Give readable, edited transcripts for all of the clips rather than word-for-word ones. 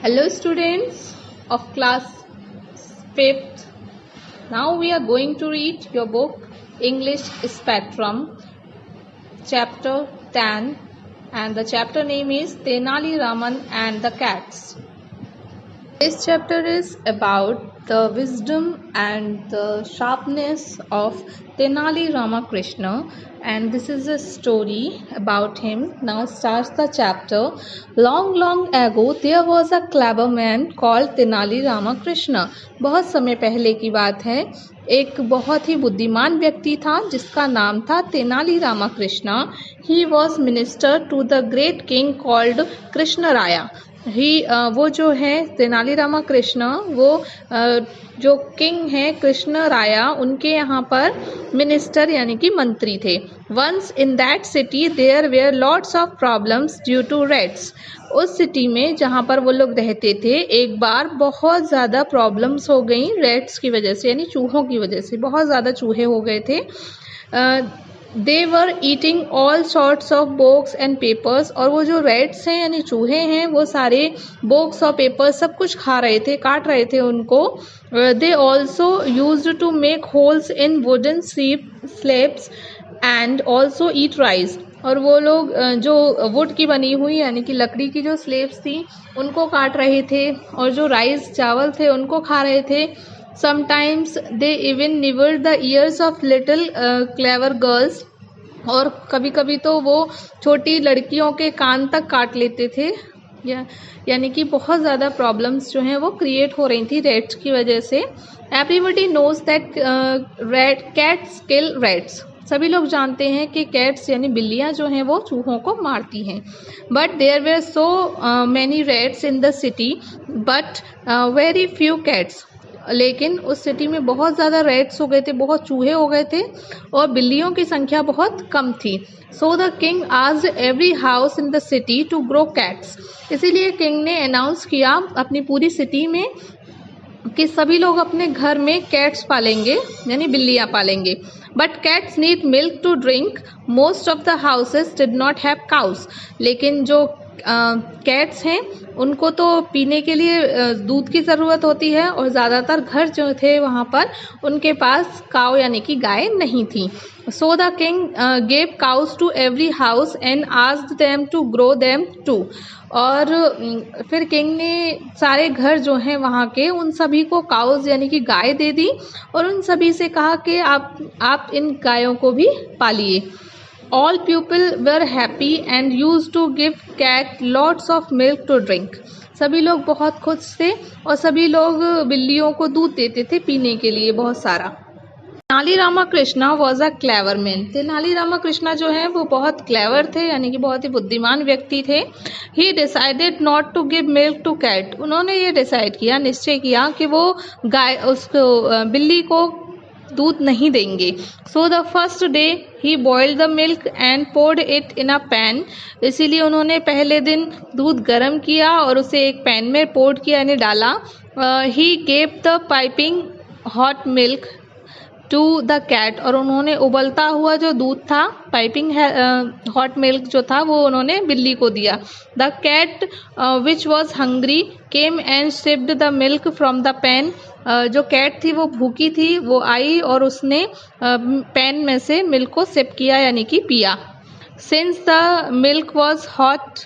Hello students of class 5th. Now we are going to read your book English Spectrum chapter 10 and the chapter name is Tenali Raman and the Cats. This chapter is about the wisdom and the sharpness of Tenali Ramakrishna, and this is a story about him. Now starts the chapter. Long ago there was a clever man called Tenali Ramakrishna. बहुत समय पहले की बात है, एक बहुत ही बुद्धिमान व्यक्ति था जिसका नाम था Tenali Ramakrishna. He was minister to the great king called Krishna राया. वो जो है तेनाली रामाकृष्ण, वो जो किंग है कृष्ण राया, उनके यहाँ पर मिनिस्टर यानी कि मंत्री थे. Once in that city there were lots of problems due to rats. उस सिटी में जहाँ पर वो लोग रहते थे, एक बार बहुत ज़्यादा प्रॉब्लम्स हो गई रेड्स की वजह से, यानी चूहों की वजह से. बहुत ज़्यादा चूहे हो गए थे. They were eating all sorts of books and papers. और वो जो रेड्स हैं यानी चूहे हैं, वो सारे बुक्स और पेपर्स सब कुछ खा रहे थे, काट रहे थे उनको. They also used to make holes in wooden slabs and also eat rice. और वो लोग जो वुड की बनी हुई यानी कि लकड़ी की जो स्लेब्स थी उनको काट रहे थे, और जो राइस चावल थे उनको खा रहे थे. Sometimes they even nibbled the ears of little clever girls. और कभी कभी तो वो छोटी लड़कियों के कान तक काट लेते थे. यानी कि बहुत ज़्यादा प्रॉब्लम्स जो हैं वो क्रिएट हो रही थी रेड्स की वजह से. Everybody knows that cats kill rats. सभी लोग जानते हैं कि कैट्स यानी बिल्लियाँ जो हैं वो चूहों को मारती हैं. But there were so many rats in the city but very few cats. लेकिन उस सिटी में बहुत ज़्यादा रैट्स हो गए थे, बहुत चूहे हो गए थे, और बिल्लियों की संख्या बहुत कम थी. So the king asked every house in the city to grow cats. इसीलिए किंग ने अनाउंस किया अपनी पूरी सिटी में कि सभी लोग अपने घर में कैट्स पालेंगे यानी बिल्लियाँ पालेंगे. But cats need milk to drink. Most of the houses did not have cows. लेकिन जो कैट्स हैं उनको तो पीने के लिए दूध की ज़रूरत होती है, और ज़्यादातर घर जो थे वहाँ पर उनके पास काऊ यानी कि गाय नहीं थी. So the king gave cows to every house and asked them to grow them too. और फिर किंग ने सारे घर जो हैं वहाँ के उन सभी को काउस यानी कि गाय दे दी, और उन सभी से कहा कि आप इन गायों को भी पालिए. All people were happy and used to give cat lots of milk to drink. सभी लोग बहुत खुश थे और सभी लोग बिल्लियों को दूध देते थे पीने के लिए बहुत सारा. Tenali Ramakrishna was a clever man. Tenali Ramakrishna जो है वो बहुत क्लेवर थे यानी कि बहुत ही बुद्धिमान व्यक्ति थे. He decided not to give milk to cat. उन्होंने ये डिसाइड किया, निश्चय किया कि वो बिल्ली को दूध नहीं देंगे. So the first day he boiled the milk and poured it in a pan. इसीलिए उन्होंने पहले दिन दूध गर्म किया और उसे एक पैन में पोर्ड किया यानी डाला. He gave the piping hot milk to the cat. और उन्होंने उबलता हुआ जो दूध था, पाइपिंग हॉट मिल्क जो था, वो उन्होंने बिल्ली को दिया. The cat which was hungry came and sipped the milk from the pan. जो कैट थी वो भूखी थी, वो आई और उसने पैन में से मिल्क को सिप किया यानी कि पिया. Since the milk was hot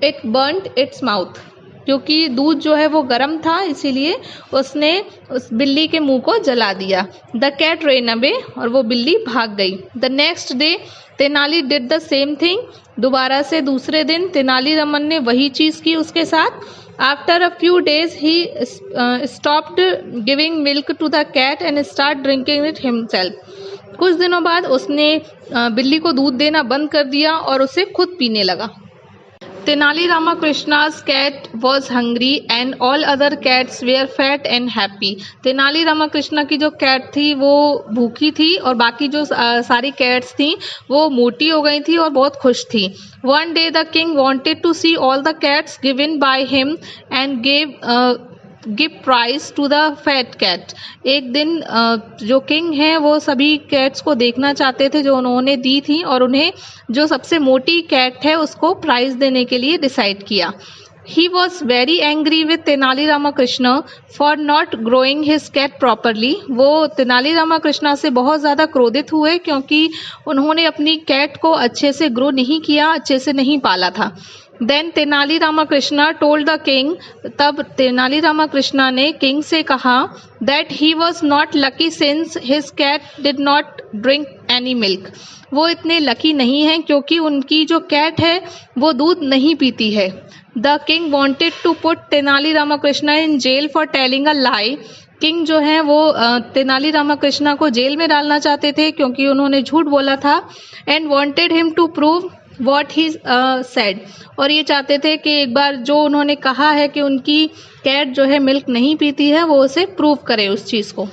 it burned its mouth. क्योंकि दूध जो है वो गर्म था इसीलिए उसने उस बिल्ली के मुंह को जला दिया. The cat ran away. और वो बिल्ली भाग गई. The next day Tenali did the same thing. दोबारा से दूसरे दिन तेनाली रामन ने वही चीज़ की उसके साथ. After a few days he stopped giving milk to the cat and start drinking it himself. कुछ दिनों बाद उसने बिल्ली को दूध देना बंद कर दिया और उसे खुद पीने लगा. Tenali रामाकृष्णा's cat was hungry and all other cats were fat and happy. Tenali Ramakrishna की जो कैट थी वो भूखी थी और बाकी जो सारी कैट्स थी वो मोटी हो गई थी और बहुत खुश थी. One day the king wanted to see all the cats given by him and give prize to the fat cat. एक दिन जो किंग हैं वो सभी कैट्स को देखना चाहते थे जो उन्होंने दी थी, और उन्हें जो सबसे मोटी कैट है उसको प्राइज देने के लिए डिसाइड किया. He was very angry with Tenali Ramakrishna for not growing his cat properly. वो तेनाली रामाकृष्ण से बहुत ज़्यादा क्रोधित हुए क्योंकि उन्होंने अपनी कैट को अच्छे से ग्रो नहीं किया, अच्छे से नहीं पाला था. Then Tenali Ramakrishna told the king. तब तेनाली रामाकृष्ण ने किंग से कहा that he was not lucky since his cat did not drink any milk. वो इतने लकी नहीं हैं क्योंकि उनकी जो कैट है वो दूध नहीं पीती है. The king wanted to put Tenali Ramakrishna in jail for telling a lie. King जो है वो तेनाली रामाकृष्ण को जेल में डालना चाहते थे क्योंकि उन्होंने झूठ बोला था. And wanted him to prove what he said. और ये चाहते थे कि एक बार जो उन्होंने कहा है कि उनकी कैट जो है मिल्क नहीं पीती है वो उसे प्रूव करे उस चीज़ को.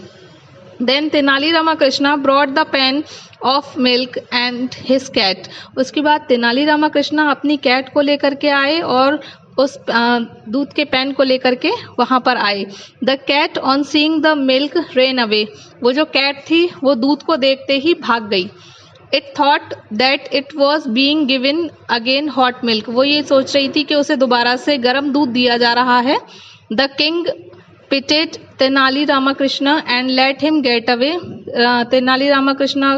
Then Tenali Ramakrishna brought the pan of milk and his cat. उसके बाद तेनाली रामाकृष्ण अपनी कैट को लेकर के आए और उस दूध के पैन को लेकर के वहाँ पर आए. The cat on seeing the milk ran away. वो जो कैट थी वो दूध को देखते ही भाग गई. It thought that it was being given again hot milk. वो ये सोच रही थी कि उसे दोबारा से गर्म दूध दिया जा रहा है. The king pitted Tenali Ramakrishna and let him get away. Tenali Ramakrishna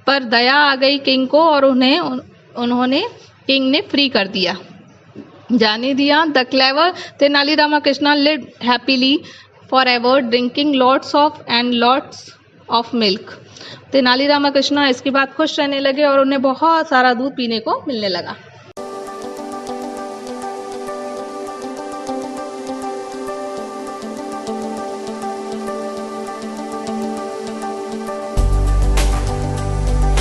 पर दया आ गई किंग को और उन्होंने किंग ने फ्री कर दिया, जाने दिया. The clever Tenali Ramakrishna lived happily for ever drinking lots of milk. Tenali Ramakrishna इसके बाद खुश रहने लगे और उन्हें बहुत सारा दूध पीने को मिलने लगा.